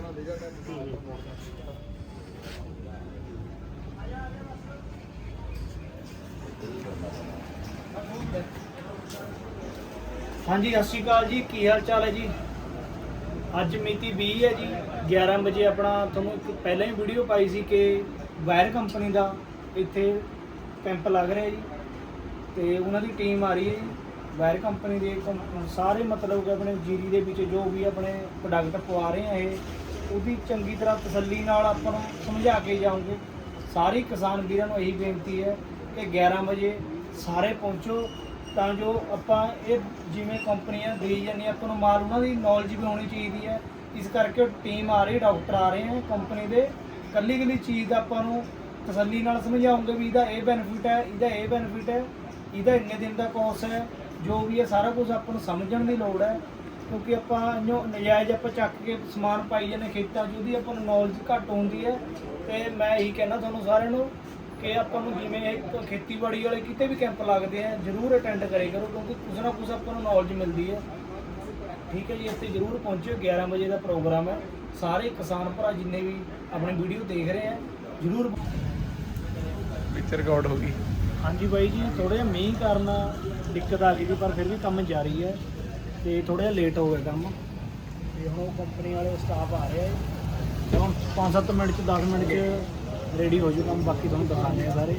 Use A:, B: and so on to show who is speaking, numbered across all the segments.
A: हाँ जी, सत श्री अकाल जी, की हाल चाल है जी। अज मिति 20 है जी, 11 बजे अपना तुहानूं एक पहले ही वीडियो पाई सी कि वायर कंपनी का इत्थे कैंप लग रहा है जी, तो उन्होंने टीम आ रही है जी। वायर कंपनी के सारे मतलब कि अपने जीरी के विच जो भी अपने प्रोडक्ट पवा रहे हैं ये उसकी चंगी तरह तसल्ली नाल आपां नूं समझा के जाऊँगे। सारे किसान वीरां नूं यही बेनती है कि 11 बजे सारे पहुँचो, ਤਾਂ ਜੋ ਆਪਾਂ ਇਹ ਜਿਵੇਂ ਕੰਪਨੀਆਂ ਦੇ ਜਾਂਦੀਆਂ ਆਪਾਂ ਨੂੰ ਮਾਲ ਉਹਨਾਂ ਦੀ ਨੌਲੇਜ ਵੀ ਹੋਣੀ ਚਾਹੀਦੀ ਹੈ। ਇਸ ਕਰਕੇ ਟੀਮ ਆ ਰਹੀ, ਡਾਕਟਰ ਆ ਰਹੇ ਹੈ ਕੰਪਨੀ ਦੇ, ਕੱਲੀ ਕੱਲੀ ਚੀਜ਼ ਦਾ ਆਪਾਂ ਨੂੰ ਤਸੱਲੀ ਨਾਲ ਸਮਝਾਉਂਗੇ ਵੀ ਇਹਦਾ ਇਹ ਬੈਨੀਫਿਟ ਹੈ, ਇਹਦਾ ਇਹ ਬੈਨੀਫਿਟ ਹੈ, ਇਹਦਾ ਇੰਨੇ ਦਿਨ ਦਾ ਕੋਰਸ ਹੈ, ਜੋ ਵੀ ਹੈ ਸਾਰਾ ਕੁਝ ਆਪਾਂ ਨੂੰ ਸਮਝਣ ਦੀ ਲੋੜ ਹੈ। ਕਿਉਂਕਿ ਆਪਾਂ ਜੋ ਨਜਾਇਜ਼ ਆਪਾਂ ਚੱਕ ਕੇ ਸਮਾਨ ਪਾਈ ਜਾਂਦੇ ਖੇਤਾਂ 'ਚ, ਉਹਦੀ ਆਪਾਂ ਨੂੰ ਨੌਲੇਜ ਘੱਟ ਹੁੰਦੀ ਹੈ। ਅਤੇ ਮੈਂ ਇਹੀ ਕਹਿਣਾ ਤੁਹਾਨੂੰ ਸਾਰਿਆਂ ਨੂੰ कि ਆਪਾਂ ਨੂੰ ਜਿਵੇਂ ਖੇਤੀਬਾੜੀ ਵਾਲੇ ਕਿਤੇ ਵੀ ਕੈਂਪ ਲੱਗਦੇ ਆ ਜ਼ਰੂਰ ਅਟੈਂਡ ਕਰੇ ਕਰੋ, ਕਿਉਂਕਿ ਕੁਛ ਨਾ ਕੁਛ ਆਪਾਂ ਨੂੰ ਨੌਲੇਜ ਮਿਲਦੀ ਹੈ। ਠੀਕ ਹੈ ਜੀ, ਇੱਥੇ ਜ਼ਰੂਰ ਪਹੁੰਚਿਓ। 11 ਵਜੇ ਦਾ ਪ੍ਰੋਗਰਾਮ ਹੈ। ਸਾਰੇ ਕਿਸਾਨ ਭਰਾ ਜਿੰਨੇ ਵੀ ਆਪਣੀ ਵੀਡੀਓ ਦੇਖ ਰਹੇ ਆ ਜ਼ਰੂਰ।
B: ਪਿਕਚਰ ਰਿਕਾਰਡ ਹੋ ਗਈ।
A: ਹਾਂਜੀ ਬਾਈ ਜੀ, ਥੋੜ੍ਹਾ ਜਿਹਾ ਮੀਂਹ ਕਾਰਨ ਦਿੱਕਤ ਆ ਗਈ ਸੀ, ਪਰ ਫਿਰ ਵੀ ਕੰਮ ਜਾਰੀ ਹੈ ਅਤੇ ਥੋੜ੍ਹਾ ਜਿਹਾ ਲੇਟ ਹੋ ਗਿਆ ਕੰਮ। ਅਤੇ ਹੁਣ ਕੰਪਨੀ ਵਾਲੇ ਸਟਾਫ ਆ ਰਿਹਾ ਹੈ, ਹੁਣ 5-7 ਮਿੰਟ 'ਚ 10 ਮਿੰਟ 'ਚ रेडी हो जाए काम। बाकी तुहानूं दिखाने सारे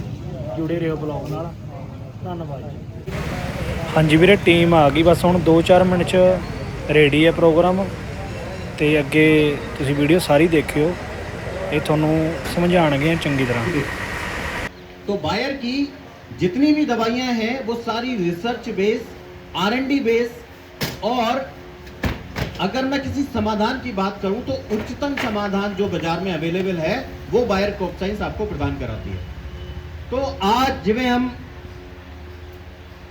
A: जुड़े रहो ब्लॉग नाल। धन्नवाद जी। हाँ जी वीरे, टीम आ गई बस हुण 2-4 मिनट च रेडी है प्रोग्राम, तो अगे तुसीं वीडियो सारी देखियो, ये तुहानूं समझाणगे चंगी तरह।
C: तो बायर की जितनी भी दवाइयां हैं वो सारी रिसर्च बेस, R&D बेस, और अगर मैं किसी समाधान की बात करूं तो उच्चतम समाधान जो बाजार में अवेलेबल है वो बायर क्रॉप साइंस आपको प्रदान कराती है। तो आज जिवें हम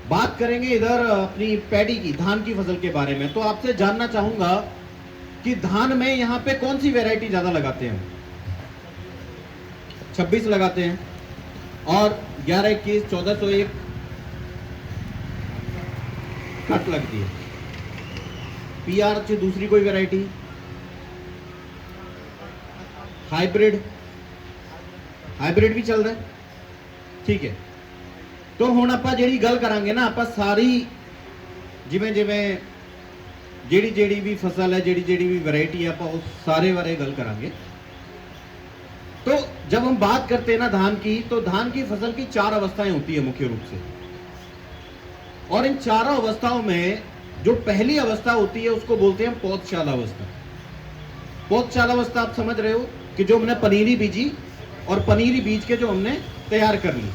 C: बात करेंगे इधर अपनी पैडी की, धान की फसल के बारे में, तो आपसे जानना चाहूंगा कि धान में यहां पे कौन सी वैरायटी ज्यादा लगाते हैं? 26 लगाते हैं, और 1121, 1401 कट लगती है। PR से दूसरी कोई वैरायटी, हाइब्रिड भी चल रहा है। ठीक है, तो हुण आपां जिहड़ी गल करांगे ना, आपां सारी जिवें जिवें जिहड़ी भी फसल है, जिहड़ी भी वैरायटी है, आपां उस सारे बारे गल करांगे। तो जब हम बात करते हैं ना धान की, तो धान की फसल की 4 अवस्थाएं होती है मुख्य रूप से, और इन चारों अवस्थाओं में जो पहली अवस्था होती है उसको बोलते हैं पौधशाला अवस्था। पौधशाला अवस्था आप समझ रहे हो कि जो हमने पनीरी बीजी, और पनीरी बीज के जो हमने तैयार कर ली,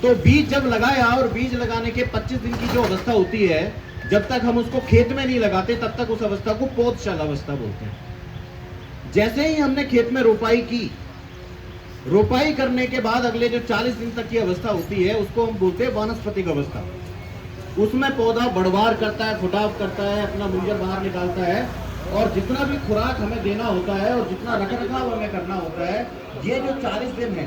C: तो बीज जब लगाया और बीज लगाने के 25 दिन की जो अवस्था होती है, जब तक हम उसको खेत में नहीं लगाते तब तक उस अवस्था को पौधशाला अवस्था बोलते हैं। जैसे ही हमने खेत में रोपाई की, रोपाई करने के बाद अगले जो 40 दिन तक की अवस्था होती है उसको हम बोलते हैं वानस्पतिक अवस्था। उसमें पौधा बढ़वार करता है, फुटाव करता है, अपना मुंजर बाहर निकालता है, और जितना भी खुराक हमें देना होता है और जितना रखरखाव हमें करना होता है, ये जो 40 दिन है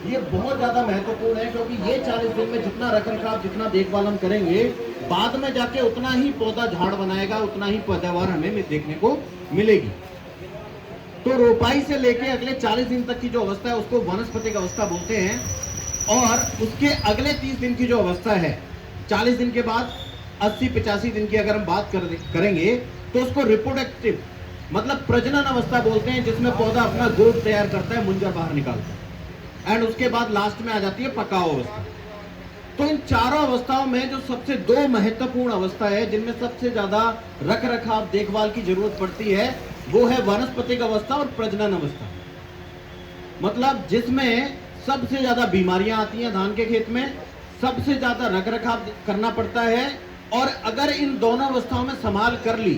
C: ये बहुत ज़्यादा महत्वपूर्ण है, क्योंकि ये 40 दिन में जितना रखरखाव, जितना देखभाल हम करेंगे, बाद में जाके उतना ही पौधा झाड़ बनाएगा, उतना ही पैदावार हमें देखने को मिलेगी। तो रोपाई से लेके अगले 40 दिन तक की जो अवस्था है उसको वनस्पतिक अवस्था बोलते हैं, और उसके अगले 30 दिन की जो अवस्था है, 40 दिन के बाद 80-85 दिन की अगर हम बात करेंगे तो उसको रिप्रोडक्टिव मतलब प्रजनन अवस्था बोलते हैं, जिसमें पौधा अपना ग्रोथ तैयार करता है, मुंजर बाहर निकालता है, एंड उसके बाद लास्ट में आ जाती है पकाव अवस्था। तो इन चारों अवस्थाओं में जो सबसे 2 महत्वपूर्ण अवस्था है जिनमें सबसे ज्यादा रख रखाव, देखभाल की जरूरत पड़ती है, वो है वानस्पतिक अवस्था और प्रजनन अवस्था। मतलब जिसमें सबसे ज्यादा बीमारियां आती हैं धान के खेत में, सबसे ज्यादा रखरखाव करना पड़ता है, और अगर इन दोनों अवस्थाओं में संभाल कर ली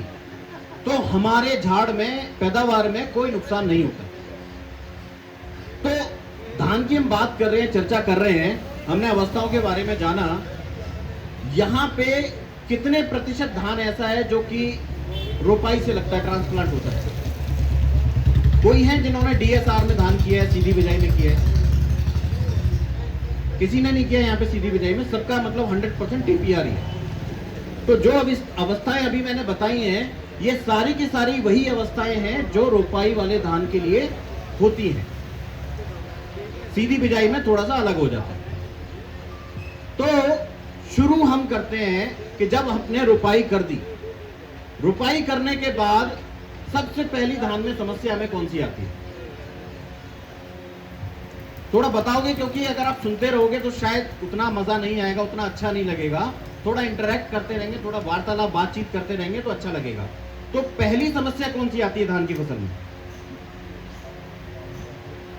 C: तो हमारे झाड़ में, पैदावार में कोई नुकसान नहीं होता। तो धान की हम बात कर रहे हैं, चर्चा कर रहे हैं, हमने अवस्थाओं के बारे में जाना। यहां पे कितने प्रतिशत धान ऐसा है जो कि रोपाई से लगता है, ट्रांसप्लांट होता है? कोई है जिन्होंने DSR में धान किया है, सीधी बिजाई में किया है? किसी ने नहीं किया यहाँ पे सीधी बिजाई में। सबका मतलब 100% TPR ही है। तो जो अब इस अवस्थाएं अभी मैंने बताई हैं, ये सारी की सारी वही अवस्थाएं हैं जो रोपाई वाले धान के लिए होती हैं। सीधी बिजाई में थोड़ा सा अलग हो जाता है। तो शुरू हम करते हैं कि जब हमने रोपाई कर दी, रोपाई करने के बाद सबसे पहली धान में समस्या हमें कौन सी आती है? थोड़ा बताओगे, क्योंकि अगर आप सुनते रहोगे तो शायद उतना मजा नहीं आएगा, उतना अच्छा नहीं लगेगा। थोड़ा इंटरेक्ट करते रहेंगे, थोड़ा वार्तालाप बातचीत करते रहेंगे तो अच्छा लगेगा। तो पहली समस्या कौन सी आती है धान की फसल में?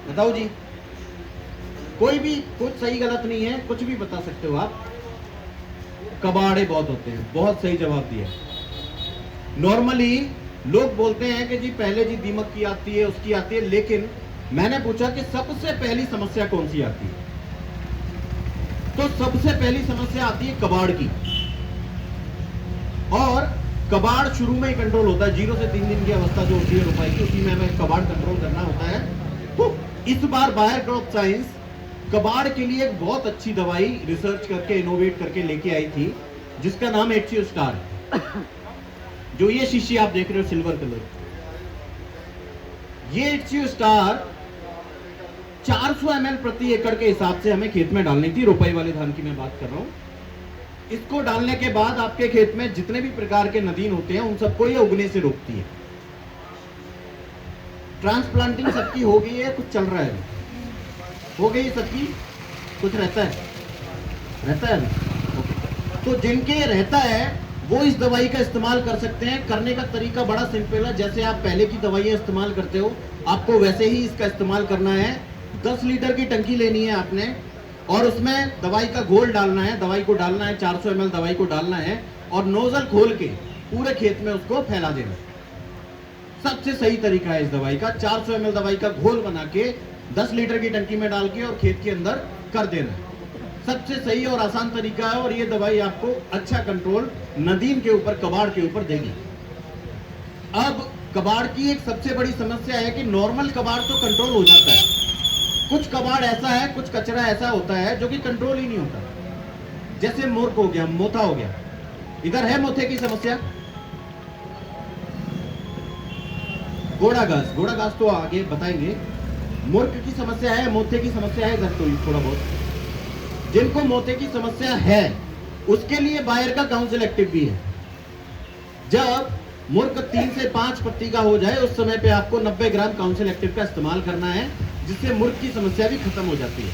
C: बताओ जी। कोई भी कुछ सही गलत नहीं है, कुछ भी बता सकते हो आप। कबाड़े बहुत होते हैं। बहुत सही जवाब दिया। नॉर्मली लोग बोलते हैं कि जी पहले जी दीमक की आती है, उसकी आती है, लेकिन मैंने पूछा कि सबसे पहली समस्या कौन सी आती है, तो सबसे पहली समस्या आती है कबाड़ की। और कबाड़ शुरू में ही कंट्रोल होता है, 0 से 3 दिन की अवस्था जो होती है रोपाई की, उसी में हमें कबाड़ कंट्रोल करना होता है। तो इस बार बायर क्रॉप साइंस कबाड़ के लिए एक बहुत अच्छी दवाई रिसर्च करके इनोवेट करके लेके आई थी, जिसका नाम एचसीओ स्टार है। जो ये शीशी आप देख रहे हो सिल्वर कलर, ये एचसीओ स्टार 400 ml प्रति एकड़ के हिसाब से हमें खेत में डालनी थी। रोपाई वाले धान की मैं बात कर रहा हूं। इसको डालने के बाद आपके खेत में जितने भी प्रकार के नदीन होते हैं उन सबको ये उगने से रोकती है। ट्रांसप्लांटिंग सबकी हो गई है, कुछ चल रहा है, हो गई सबकी, कुछ रहता है ओके। तो जिनके रहता है वो इस दवाई का इस्तेमाल कर सकते हैं। करने का तरीका बड़ा सिंपल है। जैसे आप पहले की दवाइयां इस्तेमाल करते हो, आपको वैसे ही इसका इस्तेमाल करना है। 10 लीटर की टंकी लेनी है आपने, और उसमें दवाई का घोल डालना है। दवाई को डालना है, 400 ml दवाई को डालना है, और नोजल खोल के पूरे खेत में उसको फैला देना। सबसे सही तरीका है इस दवाई का। 400 ml दवाई का घोल बना के 10 लीटर की टंकी में डाल के और खेत के अंदर कर देना। सबसे सही और आसान तरीका है, और ये दवाई आपको अच्छा कंट्रोल नदीम के ऊपर, कबाड़ के ऊपर देगी। अब कबाड़ की एक सबसे बड़ी समस्या है कि नॉर्मल कबाड़ तो कंट्रोल हो जाता है, कुछ कबाड़ ऐसा है, कुछ कचरा ऐसा होता है जो कि कंट्रोल ही नहीं होता। जैसे मूर्ख हो गया, मोथा हो गया। इधर है मोथे की समस्या, घोड़ा घास तो आगे बताएंगे। मूर्ख की समस्या है, मोथे की समस्या है इधर तो थोड़ा बहुत। जिनको मोथे की समस्या है उसके लिए बायर का काउंसिल एक्टिव भी है। जब मूर्ख 3 से 5 पत्ती का हो जाए उस समय पे आपको 90 ग्राम काउंसिल एक्टिव का इस्तेमाल करना है, जिससे मूर्ख की समस्या भी खत्म हो जाती है।